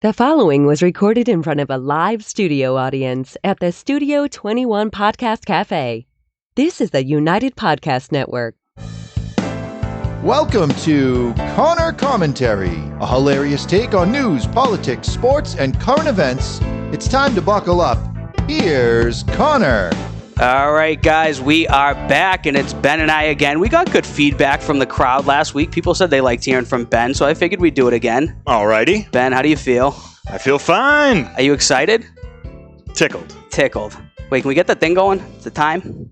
The following was recorded in front of a live studio audience at the Studio 21 Podcast Cafe. This is the United Podcast Network. Welcome to Conor Commentary, a hilarious take on news, politics, sports, and current events. It's time to buckle up. Here's Conor. All right, guys, we are back, and it's Ben and I again. We got good feedback from the crowd last week. People said they liked hearing from Ben, so I figured we'd do it again. Alrighty. Ben, how do you feel? I feel fine. Are you excited? Tickled. Tickled. Wait, can we get the thing going? The time?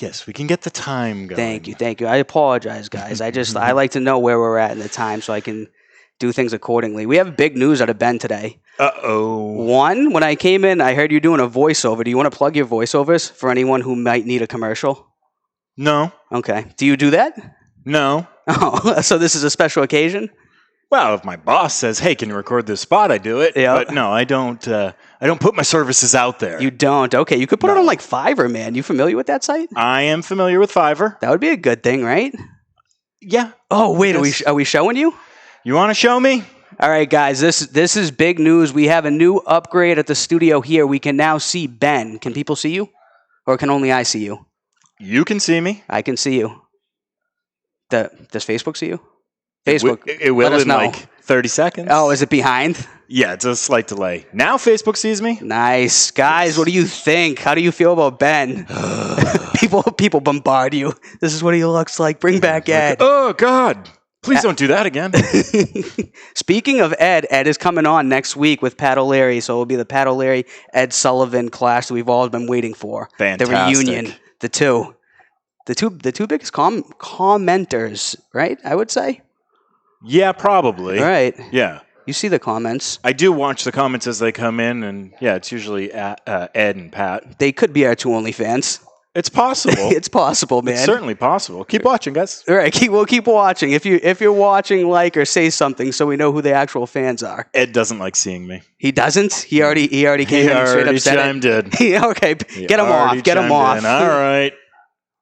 Yes, we can get the time going. Thank you. I apologize, guys. I like to know where we're at in the time so I can do things accordingly. We have big news out of Ben today. Uh-oh. One, when I came in, I heard you doing a voiceover. Do you want to plug your voiceovers for anyone who might need a commercial? No. Okay. Do you do that? No. Oh, so this is a special occasion? Well, if my boss says, "Hey, can you record this spot?" I do it. Yeah. But no, I don't. I don't put my services out there. You don't? Okay. You could put it on like Fiverr, man. You familiar with that site? I am familiar with Fiverr. That would be a good thing, right? Yeah. Oh, wait. Yes. Are we showing you? You want to show me? All right, guys. This is big news. We have a new upgrade at the studio here. We can now see Ben. Can people see you? Or can only I see you? You can see me. I can see you. Does Facebook see you? Facebook. It will in like 30 seconds. Oh, is it behind? Yeah, it's a slight delay. Now Facebook sees me. Nice. Guys, what do you think? How do you feel about Ben? People bombard you. This is what he looks like. Bring back Ed. Oh, God. Please don't do that again. Speaking of Ed is coming on next week with Pat O'Leary, so it'll be the Pat O'Leary, Ed Sullivan clash that we've all been waiting for. Fantastic. The reunion. The two biggest commenters, right? I would say. Yeah, probably. Right. Yeah. You see the comments. I do watch the comments as they come in, and yeah, it's usually Ed and Pat. They could be our two only fans. It's possible. It's possible, man. It's certainly possible. Keep watching, guys. All right, we'll keep watching. If you're watching, like or say something so we know who the actual fans are. Ed doesn't like seeing me. He doesn't? He already came in and straight up said chimed in. Okay, get him off. Get him off. All right.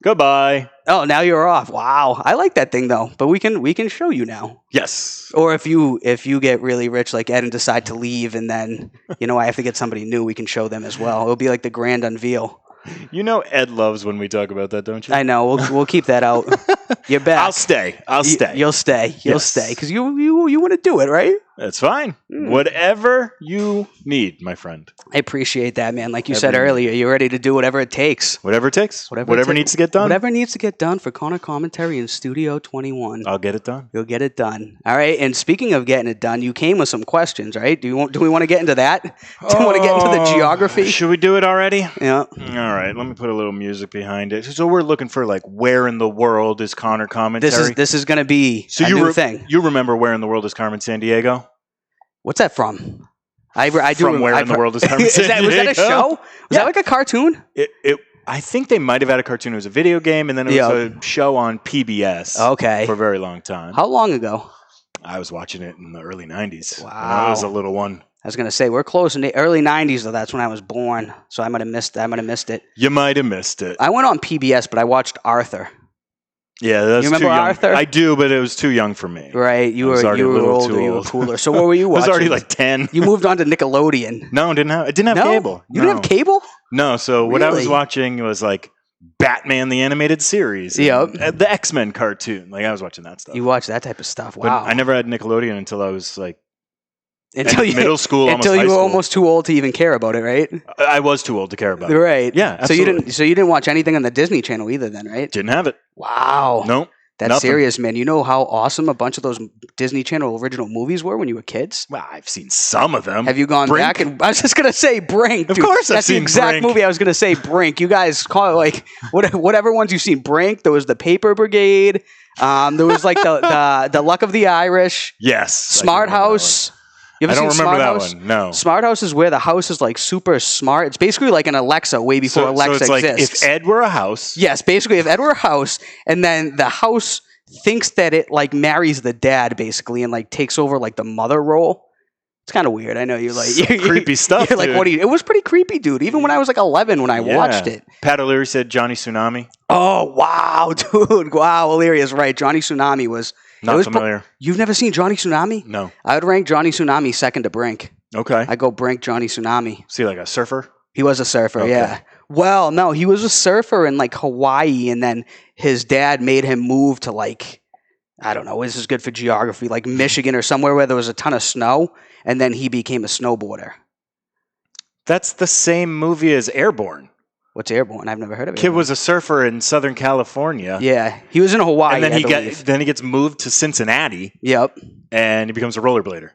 Goodbye. Oh, now you're off. Wow. I like that thing though, but we can show you now. Yes. Or if you get really rich like Ed and decide to leave and then, I have to get somebody new, we can show them as well. It'll be like the grand unveil. You know Ed loves when we talk about that, don't you? I know. We'll keep that out. You're back. I'll stay. You'll stay. You'll stay because you want to do it, right? That's fine. Whatever you need, my friend. I appreciate that, man. Like you said earlier, you're ready to do whatever it takes. Whatever it takes. Whatever needs to get done. Whatever needs to get done for Conor Commentary in Studio 21. I'll get it done. You'll get it done. All right. And speaking of getting it done, you came with some questions, right? Do we want to get into that? Do we want to get into the geography? Should we do it already? Yeah. All right. Let me put a little music behind it. So we're looking for like where in the world is Conor Commentary? This is going to be a new thing. You remember Where in the World is Carmen Sandiego? What's that from? I do. From Where in the World is Carmen Sandiego? Was that a show? Was that like a cartoon? I think they might have had a cartoon. It was a video game, and then it was a show on PBS. Okay. For a very long time. How long ago? I was watching it in the early 90s. Wow. When I was a little one. I was going to say, we're close in the early 90s, though. That's when I was born. So I might have missed it. You might have missed it. I went on PBS, but I watched Arthur. Yeah, that's you remember too young. Arthur? I do, but it was too young for me. Right. You were older. You were cooler. So what were you watching? I was already like 10. You moved on to Nickelodeon. No, I didn't have cable. You didn't have cable? No, so what I was watching was like Batman the Animated Series. Yep. The X-Men cartoon. Like I was watching that stuff. You watched that type of stuff. Wow. But I never had Nickelodeon until I was like middle school, until you were almost too old to even care about it, right? I was too old to care about it. Right. Yeah, absolutely. So you didn't watch anything on the Disney Channel either then, right? Didn't have it. Wow. Nope. That's nothing. Serious, man. You know how awesome a bunch of those Disney Channel original movies were when you were kids? Well, I've seen some of them. Have you gone Brink? back? And I was just going to say Brink. Dude. Of course I've seen That's the exact Brink. movie I was going to say, Brink. You guys call it like whatever ones you've seen. Brink. There was the Paper Brigade. There was like the Luck of the Irish. Yes. Smart House. You ever I don't seen remember Smart that House? one. No. Smart House is where the house is like super smart. It's basically like an Alexa way before Alexa so it's exists. like if Ed were a house. Yes, basically if Ed were a house and then the house thinks that it like marries the dad basically and like takes over like the mother role. It's kind of weird. I know you're like creepy stuff. You're like, dude. what do you? It was pretty creepy, dude. Even when I was like 11 when I watched it. Pat O'Leary said Johnny Tsunami. Oh wow, dude! Wow, O'Leary is right. Johnny Tsunami was Not familiar. You've never seen Johnny Tsunami? No. I would rank Johnny Tsunami second to Brink. Okay. I go Brink, Johnny Tsunami. See, like a surfer? He was a surfer, Okay. yeah. Well, no, he was a surfer in like Hawaii, and then his dad made him move to like, I don't know, this is good for geography, like Michigan or somewhere where there was a ton of snow, and then he became a snowboarder. That's the same movie as Airborne. What's Airborne? I've never heard of it. Kid was a surfer in Southern California. Yeah, he was in Hawaii. And then I believe. he gets moved to Cincinnati. Yep. And he becomes a rollerblader.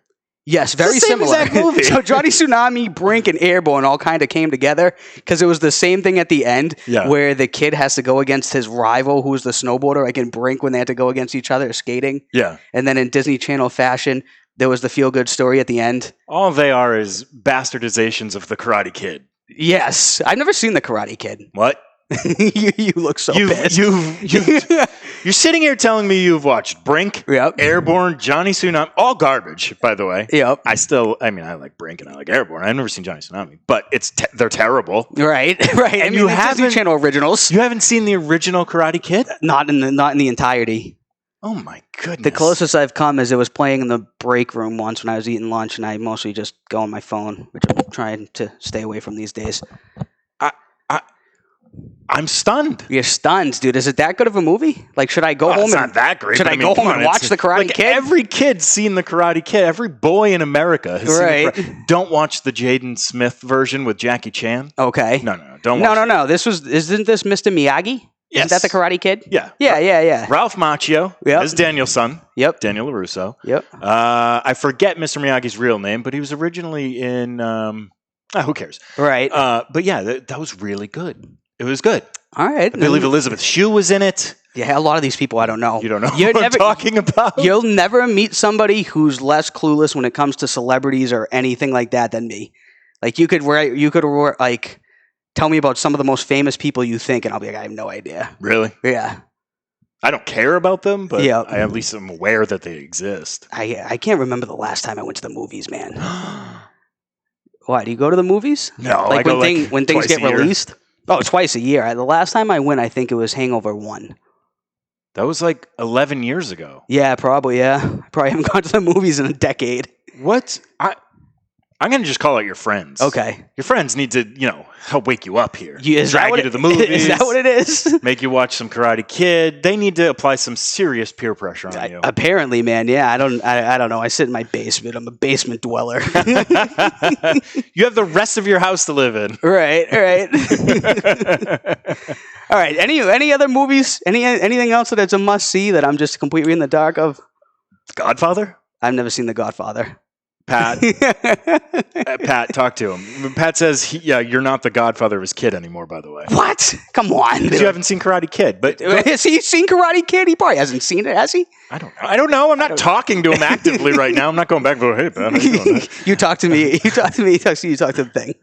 Yes, very It's the same similar. exact movie. So Johnny Tsunami, Brink, and Airborne all kind of came together because it was the same thing at the end where the kid has to go against his rival who's the snowboarder, like in Brink when they had to go against each other skating. Yeah. And then in Disney Channel fashion, there was the feel-good story at the end. All they are is bastardizations of the Karate Kid. Yes. I've never seen The Karate Kid. What? you look so pissed. You're sitting here telling me you've watched Brink, Yep. Airborne, Johnny Tsunami, all garbage, by the way. Yep. I like Brink and I like Airborne. I've never seen Johnny Tsunami, but they're terrible. Right. And you haven't Disney Channel originals. You haven't seen the original Karate Kid? Not in the entirety. Oh my goodness. The closest I've come is it was playing in the break room once when I was eating lunch, and I mostly just go on my phone, which I'm trying to stay away from these days. I'm stunned. You're stunned, dude. Is it that good of a movie? Like, should I go home? It's not that great. Should I go home and watch The Karate Kid? Every kid's seen The Karate Kid. Every boy in America has seen Right. Don't watch the Jaden Smith version with Jackie Chan. Okay. No. Don't watch it. No. Isn't this Mr. Miyagi? Yes. Isn't that The Karate Kid? Yeah. Yeah. Ralph Macchio Yep. is Daniel's son. Yep. Daniel LaRusso. Yep. I forget Mr. Miyagi's real name, but he was originally in... who cares? Right. But yeah, that was really good. It was good. All right. I believe Elizabeth Shue was in it. Yeah, a lot of these people I don't know. You don't know what I'm talking about? You'll never meet somebody who's less clueless when it comes to celebrities or anything like that than me. Like you could like tell me about some of the most famous people you think, and I'll be like, I have no idea. Really? Yeah. I don't care about them, but Yeah. I at least am aware that they exist. I can't remember the last time I went to the movies, man. Why? Do you go to the movies? No, like I go when things twice get a year. released? Oh, twice a year. The last time I went, I think it was Hangover 1. That was like 11 years ago. Yeah, probably, yeah. I probably haven't gone to the movies in a decade. What? I'm going to just call out your friends. Okay. Your friends need to, help wake you up here. Is that Drag what you to the movies. Is that what it is? Make you watch some Karate Kid. They need to apply some serious peer pressure on you. Apparently, man. Yeah, I don't know. I sit in my basement. I'm a basement dweller. You have the rest of your house to live in. Right. All right. Any other movies? Anything else that's a must see that I'm just completely in the dark of? Godfather? I've never seen The Godfather. Pat, talk to him. Pat says, you're not the godfather of his kid anymore, by the way. What? Come on. Because you haven't seen Karate Kid. But Has he seen Karate Kid? He probably hasn't seen it, has he? I don't know. I'm not talking to him actively right now. I'm not going back and going, hey, Pat, how you doing? You talk to me. You talk to me. You talk to the thing.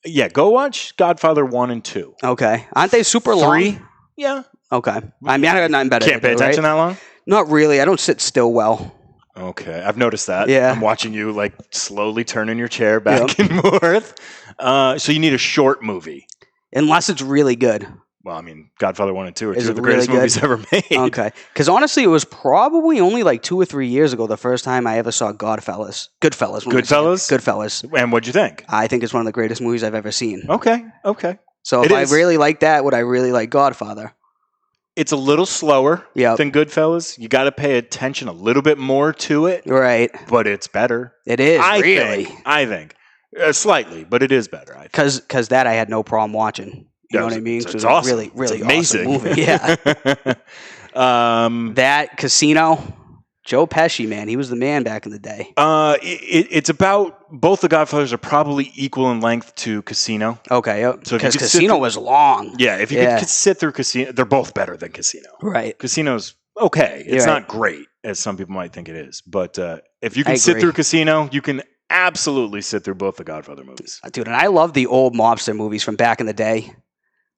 Yeah, go watch Godfather 1 and 2. Okay. Aren't they super long? 3? Yeah. Okay. I mean, I got nothing better Can't to pay do, attention right? that long? Not really. I don't sit still well. Okay, I've noticed that. Yeah. I'm watching you slowly turn in your chair back and forth. So you need a short movie. Unless it's really good. Well, I mean, Godfather 1 and 2 are Is two it of the greatest really movies ever made. Okay. Because honestly, it was probably only like 2 or 3 years ago the first time I ever saw Goodfellas. Goodfellas? And what'd you think? I think it's one of the greatest movies I've ever seen. Okay. So if I really like that, would I really like Godfather? It's a little slower than Goodfellas. You got to pay attention a little bit more to it. Right. But it's better. It is, I think. Slightly, but it is better, I think. Because that I had no problem watching. You know what I mean? It's awesome. Really, really amazing. awesome movie. Yeah. That, Casino, Joe Pesci, man. He was the man back in the day. It's about, both the Godfathers are probably equal in length to Casino. Okay. So because Casino was long. Yeah, if you could sit through Casino, they're both better than Casino. Right. Casino's okay. It's not great, as some people might think it is. But if you can sit through Casino, you can absolutely sit through both the Godfather movies. Dude, and I love the old mobster movies from back in the day.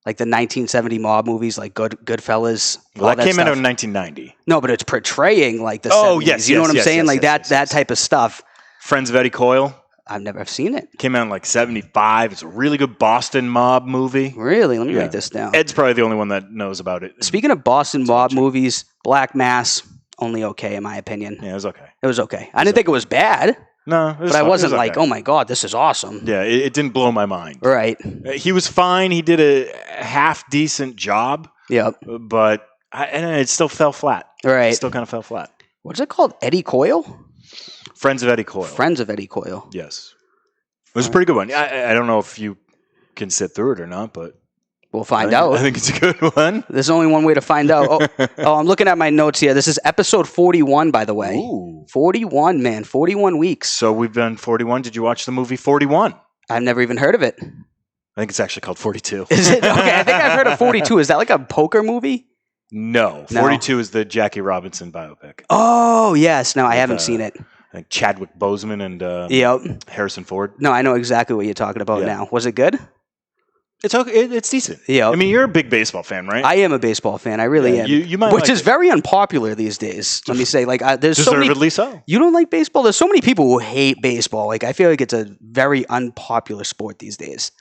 Like the 1970 mob movies, like Goodfellas. Well, that came out in 1990. No, but it's portraying like the 70s. Yes. You know what I'm saying? Yes, like that type of stuff. Friends of Eddie Coyle. I've never seen it. Came out in like 75. It's a really good Boston mob movie. Really? Let me write this down. Ed's probably the only one that knows about it. Speaking of Boston mob movies, Black Mass, only okay in my opinion. Yeah, it was okay. It was okay. I didn't think it was bad. No, but I wasn't like, oh my God, this is awesome. Yeah, it didn't blow my mind. Right. He was fine. He did a half decent job. Yep. But it still fell flat. Right. It still kind of fell flat. What's it called? Eddie Coyle? Friends of Eddie Coyle. Friends of Eddie Coyle. Yes. It was a pretty good one. I don't know if you can sit through it or not, but we'll find out. I think it's a good one. There's only one way to find out. I'm looking at my notes here. This is episode 41, by the way. Ooh. 41, man. 41 weeks. So we've done 41. Did you watch the movie 41? I've never even heard of it. I think it's actually called 42. Is it? Okay, I think I've heard of 42. Is that like a poker movie? No. 42 is the Jackie Robinson biopic. Oh, yes. No, I haven't seen it. I think Chadwick Boseman and Harrison Ford. No, I know exactly what you're talking about now. Was it good? It's okay. It's decent. Yeah. I mean, you're a big baseball fan, right? I am a baseball fan. I really am. You might Which is very unpopular these days. Let me say, like, there's deservedly so. You don't like baseball? There's so many people who hate baseball. Like, I feel like it's a very unpopular sport these days.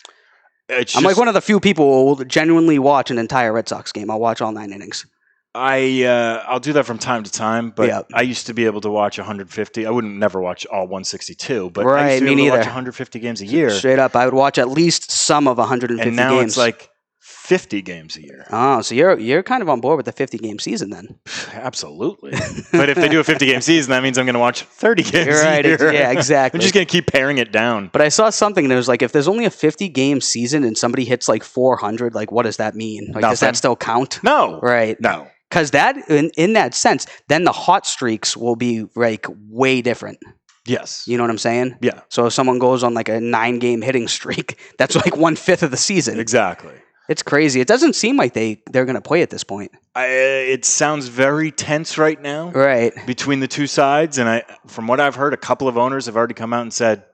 I'm like one of the few people who will genuinely watch an entire Red Sox game. I'll watch all 9 innings. I'll do that from time to time, but I used to be able to watch 150. I wouldn't never watch all 162, but I used to be able to watch 150 games a year. Straight up, I would watch at least some of 150 games. And now it's like 50 games a year. Oh, so you're kind of on board with the 50-game season then? Absolutely. But if they do a 50-game season, that means I'm going to watch 30 games a year. Yeah, exactly. I'm just going to keep paring it down. But I saw something that was like, if there's only a 50-game season and somebody hits like 400, like what does that mean? Like, does that still count? No. Right. No. Because that, in that sense, then the hot streaks will be like way different. Yes. You know what I'm saying? Yeah. So if someone goes on like a 9-game hitting streak, that's like 1/5 of the season. Exactly. It's crazy. It doesn't seem like they're going to play at this point. It sounds very tense right now. Right. Between the two sides. And from what I've heard, a couple of owners have already come out and said,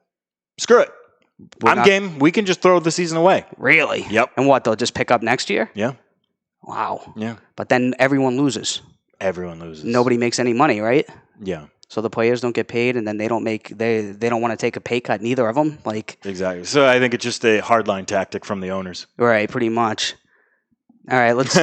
screw it. I'm game. We can just throw the season away. Really? Yep. And what, they'll just pick up next year? Yeah. Wow. Yeah. But then everyone loses. Everyone loses. Nobody makes any money, right? Yeah. So the players don't get paid, and then they don't want to take a pay cut. Neither of them. Like exactly. So I think it's just a hardline tactic from the owners. Right. Pretty much. All right. Let's.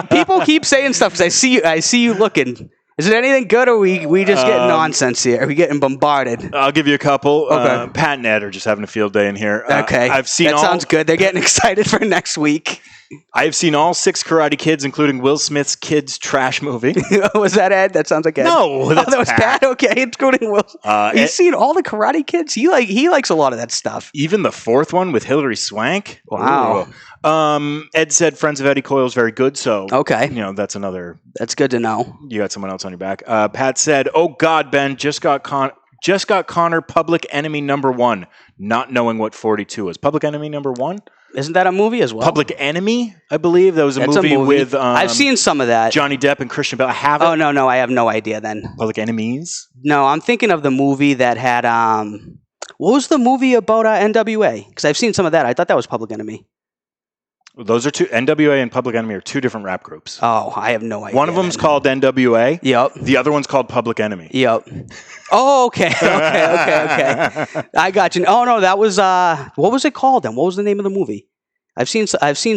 People keep saying stuff because I see you looking. Is it anything good, or we just getting nonsense here? Are we getting bombarded? I'll give you a couple. Okay. Pat and Ed are just having a field day in here. Okay. Sounds good. They're getting excited for next week. I've seen all 6 Karate Kids, including Will Smith's Kids trash movie. Was that Ed? That sounds like Ed. No, that was Pat. Okay, including Will. He's seen all the Karate Kids. He likes a lot of that stuff. Even the 4th one with Hilary Swank. Wow. Ed said Friends of Eddie Coyle is very good, so okay, that's another. That's good to know. You got someone else on your back. Pat said, "Oh God, Ben just got Conor public enemy number 1, not knowing what 42 is. Public enemy number 1." Isn't that a movie as well? Public Enemy, I believe. That was a movie with... I've seen some of that. Johnny Depp and Christian Bale. I haven't. Oh, no, I have no idea then. Public Enemies? No, I'm thinking of the movie that had... what was the movie about NWA? Because I've seen some of that. I thought that was Public Enemy. Those are two... NWA and Public Enemy are 2 different rap groups. Oh, I have no idea. One of them's called NWA. Yep. The other one's called Public Enemy. Yep. Oh, okay. I got you. Oh, no, that was... what was it called then? What was the name of the movie? I've seen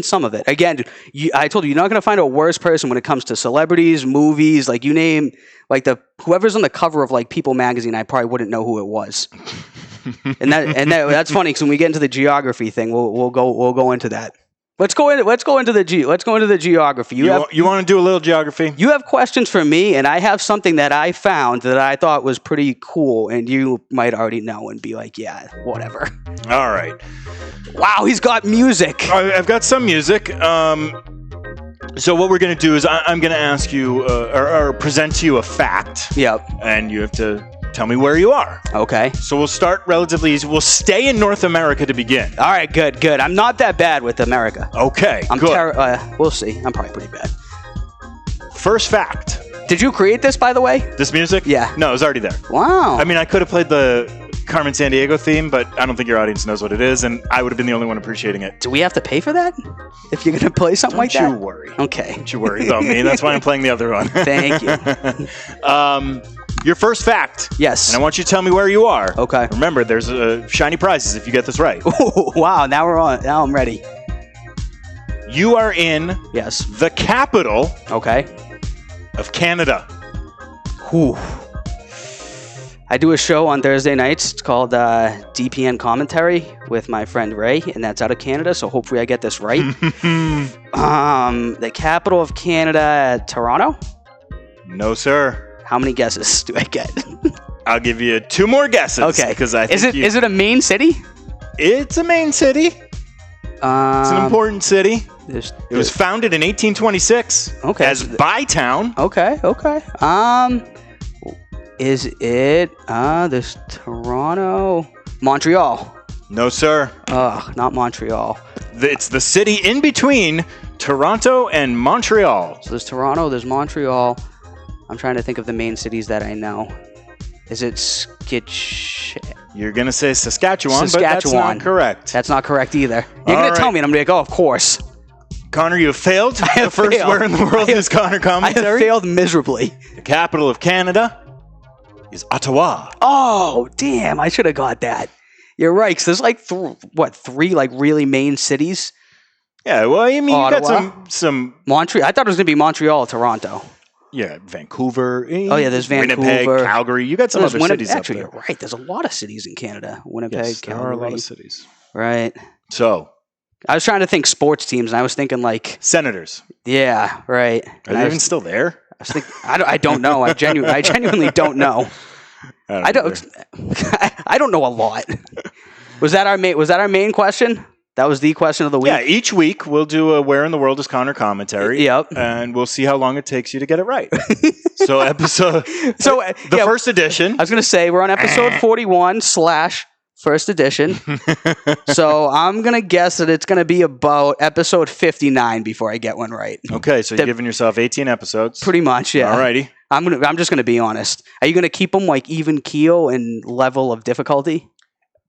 some of it. Again, I told you, you're not going to find a worse person when it comes to celebrities, movies. Like you name, like whoever's on the cover of like People magazine, I probably wouldn't know who it was. and that's funny because when we get into the geography thing, we'll go into that. Let's go into the geography. You want to do a little geography? You have questions for me, and I have something that I found that I thought was pretty cool, and you might already know and be like, yeah, whatever. All right. Wow, he's got music. I've got some music. So what we're going to do is I'm going to ask you or present to you a fact. Yep. And you have to tell me where you are. Okay. So we'll start relatively easy. We'll stay in North America to begin. All right, good. I'm not that bad with America. Okay, good. We'll see. I'm probably pretty bad. First fact. Did you create this, by the way? This music? Yeah. No, it was already there. Wow. I mean, I could have played the Carmen Sandiego theme, but I don't think your audience knows what it is, and I would have been the only one appreciating it. Do we have to pay for that? If you're going to play something like that? Don't you worry. Okay. Don't you worry about me. That's why I'm playing the other one. Thank you. Your first fact. Yes. And I want you to tell me where you are. Okay. Remember, there's shiny prizes if you get this right. Ooh, wow, now we're on. Now I'm ready. You are in the capital of Canada. Whew. I do a show on Thursday nights. It's called DPN Commentary with my friend Ray, and that's out of Canada, so hopefully I get this right. The capital of Canada, Toronto? No, sir. How many guesses do I get? I'll give you 2 more guesses. Okay. Because I think is it a main city? It's a main city. It's an important city. It was founded in 1826 as Bytown. Okay. Is it this Toronto? Montreal? No, sir. Ugh, not Montreal. It's the city in between Toronto and Montreal. So there's Toronto, there's Montreal. I'm trying to think of the main cities that I know. Is it You're going to say Saskatchewan, but that's not correct. That's not correct either. You're going to tell me, and I'm going to go, of course. Connor, you have failed. The first Where in the World is Connor commentary. I have failed miserably. The capital of Canada is Ottawa. Oh, damn. I should have got that. You're right, because there's like, 3 like really main cities? Yeah, well, I mean, Ottawa, you got some... Montreal. I thought it was going to be Montreal or Toronto. Yeah, Vancouver. Oh, yeah, there's Vancouver. Winnipeg, Calgary. You got some other cities actually, up there. You're right. There's a lot of cities in Canada. Winnipeg, Calgary. There are a lot of cities. Right. So... I was trying to think sports teams, and I was thinking like... Senators. Yeah, right. Are they even still there? I was thinking, I don't know. I genuinely don't know. I don't know a lot. Was that our main question? That was the question of the week? Yeah, each week we'll do a Where in the World is Connor commentary. Yep. And we'll see how long it takes you to get it right. So first edition. I was going to say, we're on episode 41 / first edition. So I'm going to guess that it's going to be about episode 59 before I get one right. Okay, so you're giving yourself 18 episodes. Pretty much, yeah. Alrighty. I'm just going to be honest. Are you going to keep them like even keel and level of difficulty?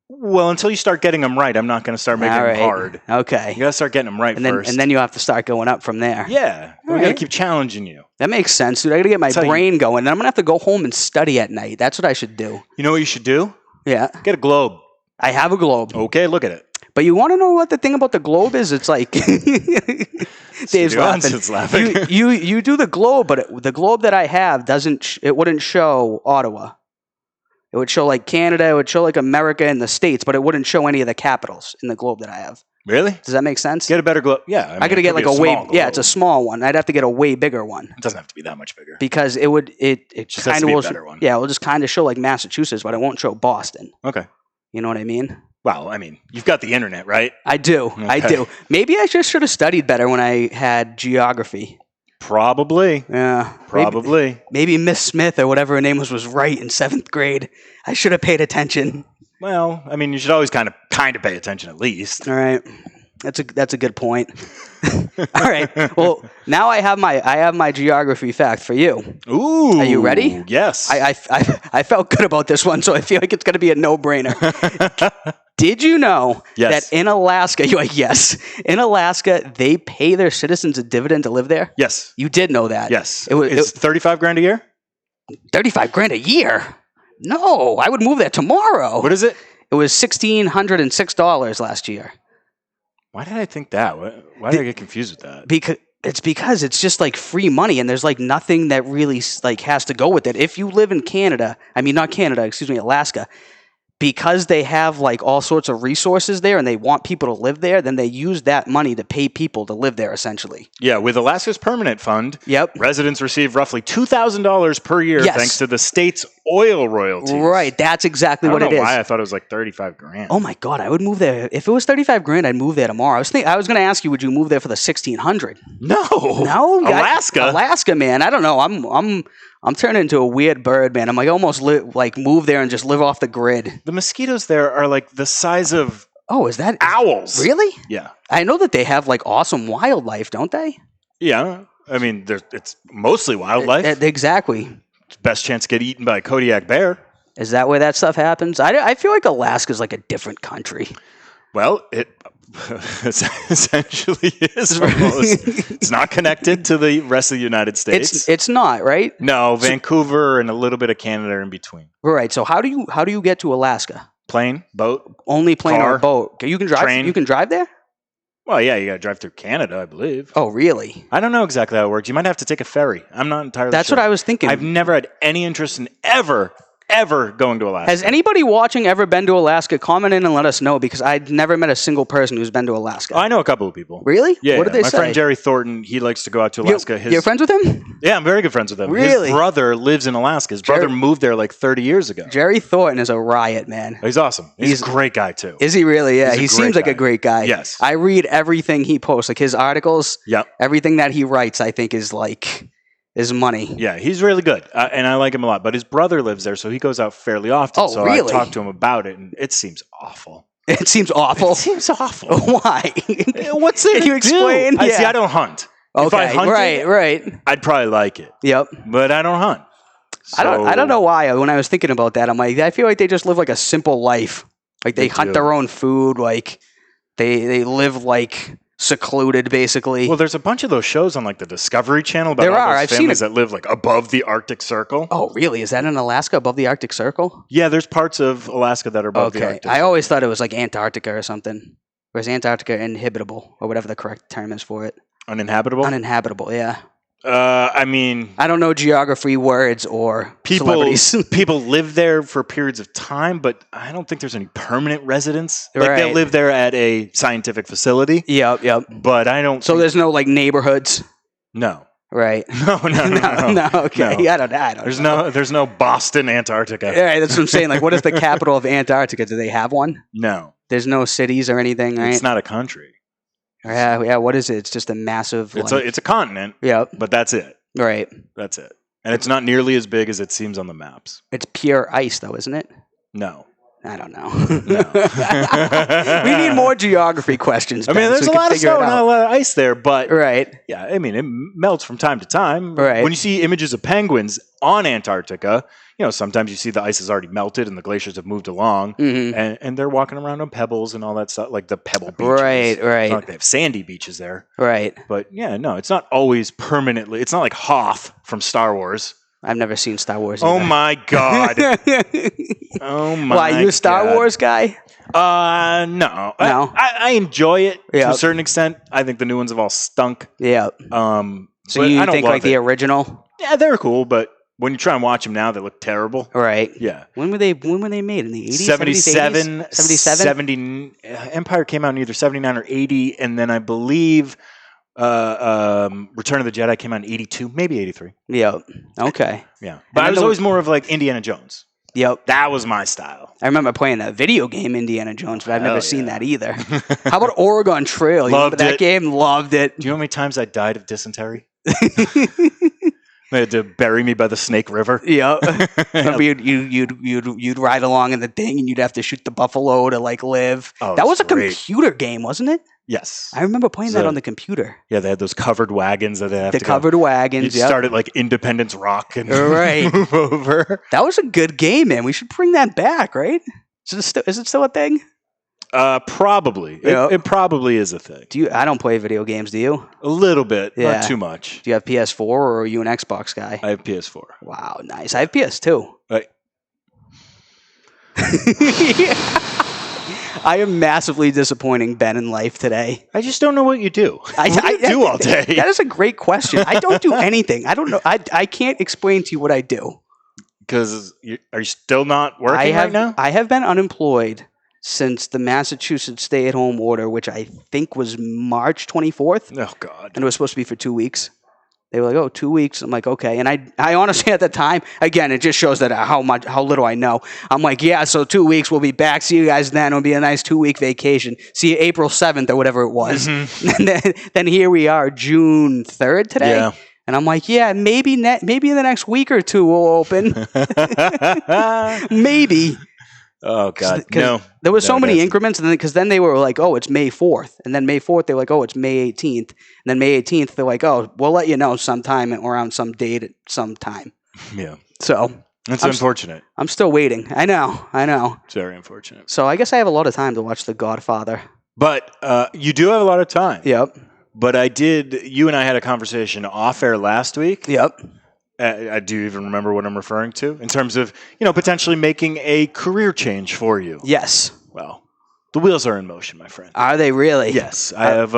Well, until you start getting them right, I'm not going to start making them hard. Okay. You got to start getting them right first. And then you have to start going up from there. Yeah. We got to keep challenging you. That makes sense, dude. I got to get my brain going. And I'm going to have to go home and study at night. That's what I should do. You know what you should do? Yeah. Get a globe. I have a globe. Okay, look at it. But you want to know what the thing about the globe is? It's like Dave's laughing. You do the globe, but the globe that I have it wouldn't show Ottawa. It would show like Canada. It would show like America and the States, but it wouldn't show any of the capitals in the globe that I have. Really? Does that make sense? Get a better globe. Yeah, I got to get like a way. Yeah, it's a small one. I'd have to get a way bigger one. It doesn't have to be that much bigger because it would. It kind of will. One. Yeah, it will just kind of show like Massachusetts, but it won't show Boston. Okay. You know what I mean? Well, I mean, you've got the internet, right? I do. Okay. I do. Maybe I just should have studied better when I had geography. Probably. Yeah. Probably. Maybe Miss Smith or whatever her name was right in 7th grade. I should have paid attention. Well, I mean, you should always kind of pay attention at least. All right. That's a good point. All right. Well, now I have my geography fact for you. Ooh. Are you ready? Yes. I felt good about this one, so I feel like it's going to be a no-brainer. Did you know that in Alaska, you're like, yes, in Alaska, they pay their citizens a dividend to live there? Yes. You did know that. Yes. It's $35,000 a year? $35,000 a year? No, I would move there tomorrow. What is it? It was $1,606 last year. Why did I think that? Why did I get confused with that? Because it's just like free money and there's like nothing that really like has to go with it. If you live in Alaska, because they have like all sorts of resources there and they want people to live there, then they use that money to pay people to live there essentially. Yeah, with Alaska's permanent fund, residents receive roughly $2,000 per year thanks to the state's oil royalties. Right, that's exactly what it is. I don't know why I thought it was like $35,000. Oh my God, I would move there. If it was $35,000, I'd move there tomorrow. I was going to ask you, would you move there for the $1,600? No, Alaska, man. I don't know. I'm turning into a weird bird, man. I'm like almost move there and just live off the grid. The mosquitoes there are like the size of owls. Really? Yeah. I know that they have like awesome wildlife, don't they? Yeah. I mean, it's mostly wildlife. Exactly. It's best chance to get eaten by a Kodiak bear. Is that where that stuff happens? I feel like Alaska's like a different country. Well, it essentially is almost. It's not connected to the rest of the United States. It's not, right? No, Vancouver and a little bit of Canada in between. Right. So how do you get to Alaska? Plane, boat, only plane car, or boat? You can drive. train. You can drive there. Well, yeah, you got to drive through Canada, I believe. Oh, really? I don't know exactly how it works. You might have to take a ferry. I'm not entirely That's sure. what I was thinking. I've never had any interest in ever going to Alaska. Has anybody watching ever been to Alaska? Comment in and let us know, because I'd never met a single person who's been to Alaska. I know a couple of people. Really? Yeah. What did they My say? friend Jerry Thornton, he likes to go out to Alaska. You're friends with him? Yeah, I'm very good friends with him. Really? His brother lives in Alaska. His brother moved there like 30 years ago. Jerry Thornton is a riot, man. He's awesome. He's a great guy, too. Is he really? Yeah, he seems like guy. a great guy. Yes. I read everything he posts, like his articles. Yep. Everything that he writes, I think is money. Yeah, he's really good, and I like him a lot. But his brother lives there, so he goes out fairly often. Oh, so really? I talked to him about it, and it seems awful. It seems awful. It seems awful. Why? What's it? Can you explain? I Yeah. see. I don't hunt. Okay, If I hunted, right. I'd probably like it. Yep. But I don't hunt. I don't know why. When I was thinking about that, I'm like, I feel like they just live like a simple life. Like they hunt do. their own food. Like they live like secluded, basically. Well, there's a bunch of those shows on like the Discovery Channel about There all are. those I've seen families that live like above the Arctic Circle. Oh, really? Is that in Alaska, above the Arctic Circle? Yeah, there's parts of Alaska that are above the Arctic. I always thought it was like Antarctica or something. Or is Antarctica inhabitable, or whatever the correct term is for it? Uninhabitable. Uninhabitable. Yeah. I mean, I don't know geography words or celebrities. people live there for periods of time, but I don't think there's any permanent residents. Like they Right. live there at a scientific facility. Yep. But I don't. So there's no like neighborhoods, no, right? no. No. Okay. No. I don't. There's no Boston, Antarctica. Yeah, that's what I'm saying. Like, what is the capital of Antarctica? Do they have one? No, There's no cities or anything, right? it's not a country. Yeah. What is it? It's just a massive. It's a continent. Yep. But that's it. Right. That's it. And it's not nearly as big as it seems on the maps. It's pure ice, though, isn't it? No. I don't know. No. We need more geography questions. I mean, Ben, there's so a we can lot of figure it snow and out. a lot of ice there, but Right. yeah, I mean, it melts from time to time. Right. When you see images of penguins on Antarctica, sometimes you see the ice has already melted and the glaciers have moved along, Mhm. and they're walking around on pebbles and all that stuff, like the pebble beaches. Right. It's not like they have sandy beaches there. Right. But yeah, no, it's not always permanently. It's not like Hoth from Star Wars. I've never seen Star Wars. Oh either. my God. Oh my Why, you a Star God. Wars guy? No. No? I enjoy it to Yeah. a certain extent. I think the new ones have all stunk. Yeah. So So you I don't think love like the it. original? Yeah, they're cool, but when you try and watch them now, they look terrible. Right. Yeah. When were they made? In the 80s? 77, 77? 70, Empire came out in either 79 or 80, and then I believe Return of the Jedi came out in 82, maybe 83. Yep. Okay. Yeah. But I was always more of like Indiana Jones. Yep. That was my style. I remember playing that video game, Indiana Jones, but I've never Hell seen yeah. that either. How about Oregon Trail? You Loved remember that it. game? Loved it. Do you know how many times I died of dysentery? They had to bury me by the Snake River. Yep. Remember you'd ride along in the thing and you'd have to shoot the buffalo to like live. Oh, That was a great. computer game, wasn't it? Yes. I remember playing that So- on the computer. Yeah, they had those covered wagons that they have The to covered go. wagons. You'd Yep. start at like Independence Rock and Right. move over. That was a good game, man. We should bring that back, right? Is it still a thing? Probably. Yeah. It probably is a thing. I don't play video games, do you? A little bit, Yeah. not too much. Do you have PS4 or are you an Xbox guy? I have PS4. Wow, nice. I have PS2. Right. I am massively disappointing Ben in life today. I just don't know what you do. What do you do all day? That is a great question. I don't do anything. I don't know. I can't explain to you what I do. Because are you still not working right now? I have been unemployed since the Massachusetts stay-at-home order, which I think was March 24th. Oh, God. And it was supposed to be for 2 weeks. They were like, oh, 2 weeks. I'm like, okay. And I honestly, at the time, again, it just shows that how little I know. I'm like, yeah, so 2 weeks, we'll be back. See you guys then. It'll be a nice 2-week vacation. See you April 7th or whatever it was. Mm-hmm. And then here we are, June 3rd today. Yeah. And I'm like, yeah, maybe in the next week or two we'll open. Maybe. Oh, God. No. There were so No, many that's- increments, and because then they were like, oh, it's May 4th. And then May 4th, they're like, oh, it's May 18th. And then May 18th, they're like, oh, we'll let you know sometime around some date at some time. Yeah. So That's unfortunate. I'm still waiting. I know. It's very unfortunate. So I guess I have a lot of time to watch The Godfather. But you do have a lot of time. Yep. But you and I had a conversation off air last week. Yep. Do you even remember what I'm referring to? In terms of, potentially making a career change for you. Yes. Well, the wheels are in motion, my friend. Are they really? Yes. I have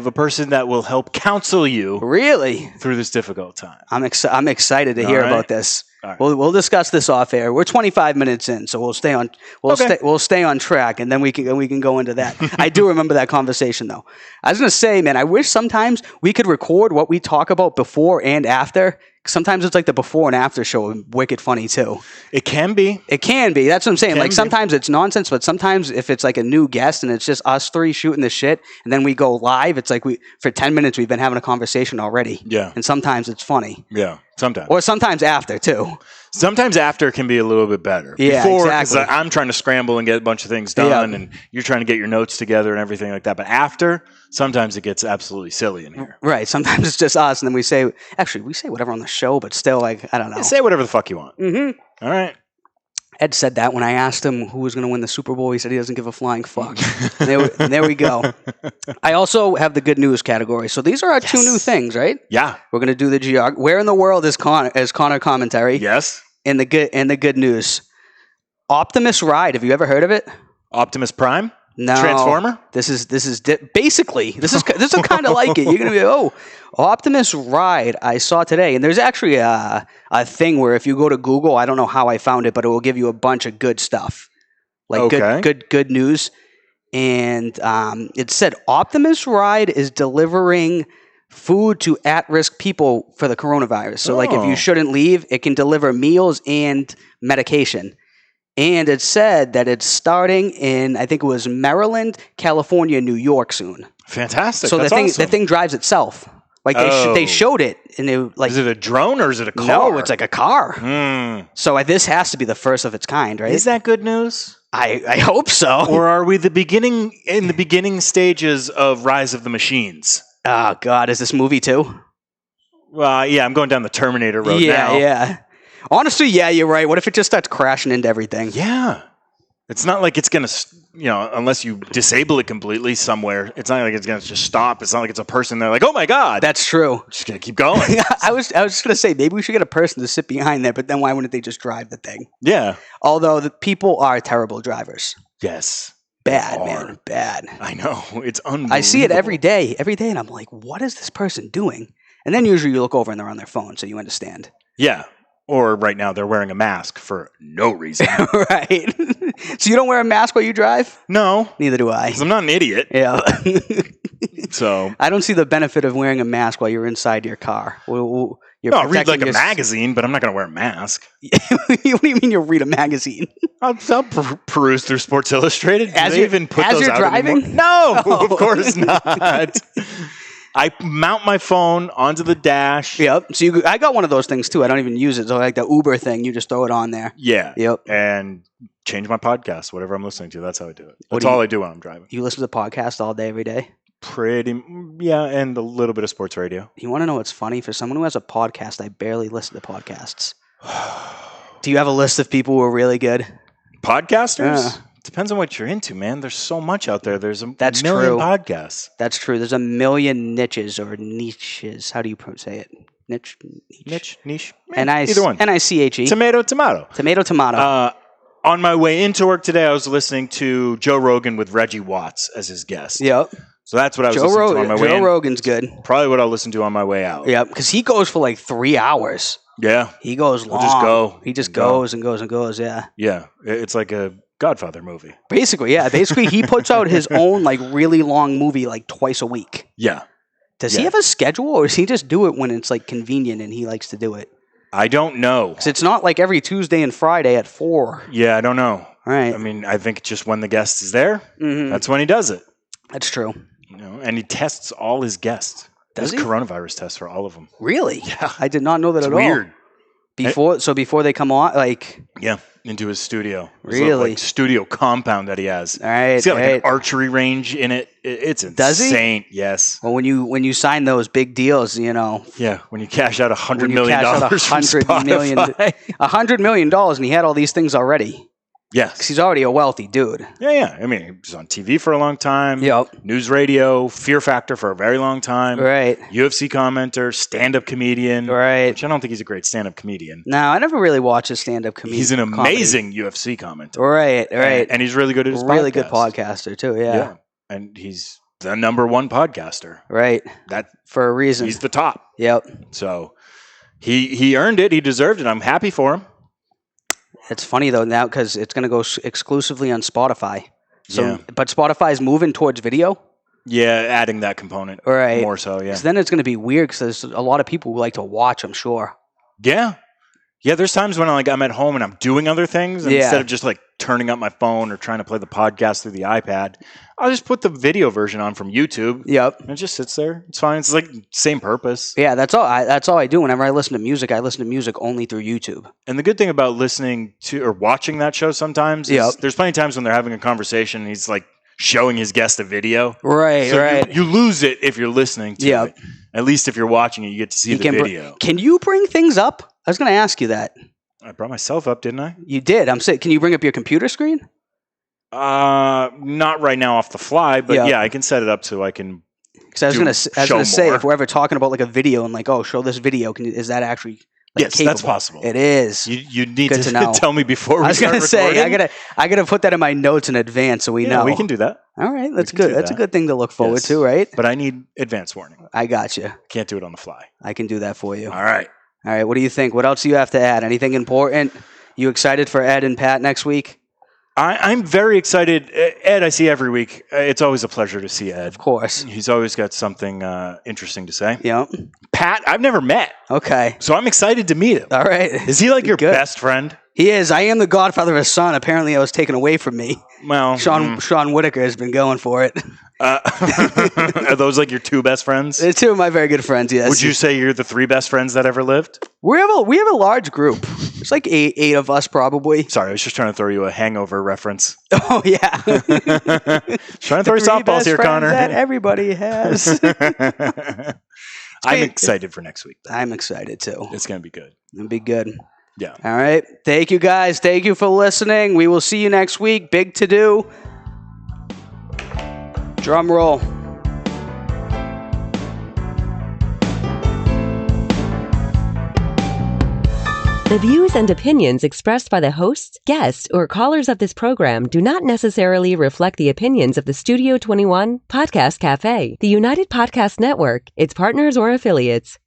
a person that will help counsel you really through this difficult time. I'm excited to hear about this. Right. We'll discuss this off air. We're 25 minutes in, so we'll stay on track, and then we can go into that. I do remember that conversation though. I was gonna say, man, I wish sometimes we could record what we talk about before and after. Sometimes it's like the before and after show, wicked funny too. It can be. That's what I'm saying. Like sometimes it's nonsense, but sometimes if it's like a new guest and it's just us three shooting the shit, and then we go live, it's like for 10 minutes we've been having a conversation already. Yeah. And sometimes it's funny. Yeah. Sometimes. Or sometimes after too. Sometimes after can be a little bit better. Yeah, Before, exactly. I'm trying to scramble and get a bunch of things done, and you're trying to get your notes together and everything like that. But after, sometimes it gets absolutely silly in here. Right. Sometimes it's just us, and then we say whatever on the show, but still, like, I don't know. Yeah, say whatever the fuck you want. Mm-hmm. All right. Ed said that when I asked him who was going to win the Super Bowl. He said he doesn't give a flying fuck. There we go. I also have the good news category. So these are our two new things, right? Yeah. We're going to do the geography. Where in the world is Conor commentary? Yes. And the good news. Optimus Ride. Have you ever heard of it? Optimus Prime? No. Transformer? This is basically this is kind of like it. You're gonna be Optimus Ride. I saw today, and there's actually a thing where if you go to Google, I don't know how I found it, but it will give you a bunch of good stuff, like good news. And it said Optimus Ride is delivering food to at-risk people for the coronavirus. So, like, if you shouldn't leave, it can deliver meals and medication. And it said that it's starting in, I think it was Maryland, California, New York soon. Fantastic. So That's the thing drives itself. Like they showed it, and it like. Is it a drone or is it a car? No, it's like a car. So this has to be the first of its kind, right? Is that good news? I hope so. Or are we in the beginning stages of Rise of the Machines? Oh God, is this movie too? Well, yeah, I'm going down the Terminator road now. Yeah. Honestly, yeah, you're right. What if it just starts crashing into everything? Yeah. It's not like it's going to, unless you disable it completely somewhere, it's not like it's going to just stop. It's not like it's a person there like, oh my God. That's true. Just going to keep going. I was just going to say, maybe we should get a person to sit behind there, but then why wouldn't they just drive the thing? Yeah. Although the people are terrible drivers. Yes. Bad, man. Bad. I know. It's unbelievable. I see it every day, and I'm like, what is this person doing? And then usually you look over and they're on their phone, so you understand. Yeah. Or right now they're wearing a mask for no reason. Right. So you don't wear a mask while you drive? No. Neither do I. 'Cause I'm not an idiot. Yeah. So I don't see the benefit of wearing a mask while you're inside your car. I'll read like a magazine, but I'm not going to wear a mask. What do you mean you'll read a magazine? I'll peruse through Sports Illustrated. As they even put those you're out driving? anymore? No, of course not. I mount my phone onto the dash. Yep. So I got one of those things too. I don't even use it. So like the Uber thing, you just throw it on there. Yeah. Yep. And change my podcast, whatever I'm listening to. That's how I do it. That's all I do when I'm driving. You listen to podcasts all day, every day? Yeah, and a little bit of sports radio. You want to know what's funny? For someone who has a podcast, I barely listen to podcasts. Do you have a list of people who are really good? Podcasters? Depends on what you're into, man. There's so much out there. There's a million podcasts. That's true. There's a million niches or niches. How do you say it? Niche. Either one. N-I-C-H-E. Tomato. Tomato. On my way into work today, I was listening to Joe Rogan with Reggie Watts as his guest. Yep. So that's what I was listening to on my way in. Joe Rogan's good. Probably what I'll listen to on my way out. Yeah, because he goes for like 3 hours. Yeah. He goes long. Just go. He just goes and goes and goes, yeah. Yeah. It's like a Godfather movie. Basically, yeah. Basically, he puts out his own like really long movie like twice a week. Yeah. Does he have a schedule, or does he just do it when it's like convenient and he likes to do it? I don't know. Because it's not like every Tuesday and Friday at 4. Yeah, I don't know. All right. I mean, I think just when the guest is there, that's when he does it. That's true. And he tests all his guests. Does he? Coronavirus tests for all of them. Really? Yeah. I did not know that at all. Weird. Before they come on, like into his studio. His really? Little, like, studio compound that he has. All right, he's got like an archery range in it. It's insane. Does he? Yes. Well, when you sign those big deals, Yeah, when you cash out $100 million $100 million, and he had all these things already. Yes. Because he's already a wealthy dude. Yeah. I mean, he was on TV for a long time. Yep. News radio, Fear Factor for a very long time. Right. UFC commenter, stand-up comedian. Right. Which I don't think he's a great stand-up comedian. No, I never really watched a stand-up comedian. He's an amazing UFC commenter. Right. And he's really good at his podcast. Really good podcaster, too, yeah. And he's the #1 podcaster. Right. That for a reason. He's the top. Yep. So he earned it. He deserved it. I'm happy for him. It's funny, though, now because it's going to go exclusively on Spotify. So, But Spotify is moving towards video. Yeah, adding that component. Right. More so, yeah. Because then it's going to be weird because there's a lot of people who like to watch, I'm sure. Yeah. Yeah, there's times when I'm at home and I'm doing other things. And instead of just like turning up my phone or trying to play the podcast through the iPad, I'll just put the video version on from YouTube. Yep. And it just sits there. It's fine. It's like same purpose. Yeah, that's all I do. Whenever I listen to music only through YouTube. And the good thing about listening to or watching that show sometimes is there's plenty of times when they're having a conversation and he's like showing his guest a video. Right, so right. You lose it if you're listening to it. At least if you're watching it, you get to see the video. Can you bring things up? I was going to ask you that. I brought myself up, didn't I? You did. I'm saying, can you bring up your computer screen? Not right now off the fly, but yeah, I can set it up so I can. Because I was going to say, if we're ever talking about like a video and like, oh, show this video, is that actually? Yes, capable? That's possible. It is. You need to tell me before we I was start going to say, recording. I gotta put that in my notes in advance so we know. We can do that. All right, that's good. That's a good thing to look forward to, right? But I need advance warning. I got you. Can't do it on the fly. I can do that for you. All right. What do you think? What else do you have to add? Anything important? You excited for Ed and Pat next week? I'm very excited. Ed, I see every week. It's always a pleasure to see Ed. Of course. He's always got something interesting to say. Yeah. Pat, I've never met. Okay. So I'm excited to meet him. All right. Is he like your best friend? He is. I am the godfather of his son. Apparently, I was taken away from me. Well, Sean Whitaker has been going for it. Are those like your two best friends? They're two of my very good friends, yes. Would you say you're the three best friends that ever lived? We have a large group. There's like eight of us probably. Sorry, I was just trying to throw you a Hangover reference. Oh, yeah. Trying to throw softballs here, Connor. That everybody has. I'm excited for next week. I'm excited too. It's going to be good. It'll be good. Yeah. All right. Thank you, guys. Thank you for listening. We will see you next week. Big to do. Drum roll. The views and opinions expressed by the hosts, guests, or callers of this program do not necessarily reflect the opinions of the Studio 21 Podcast Cafe, the United Podcast Network, its partners, or affiliates.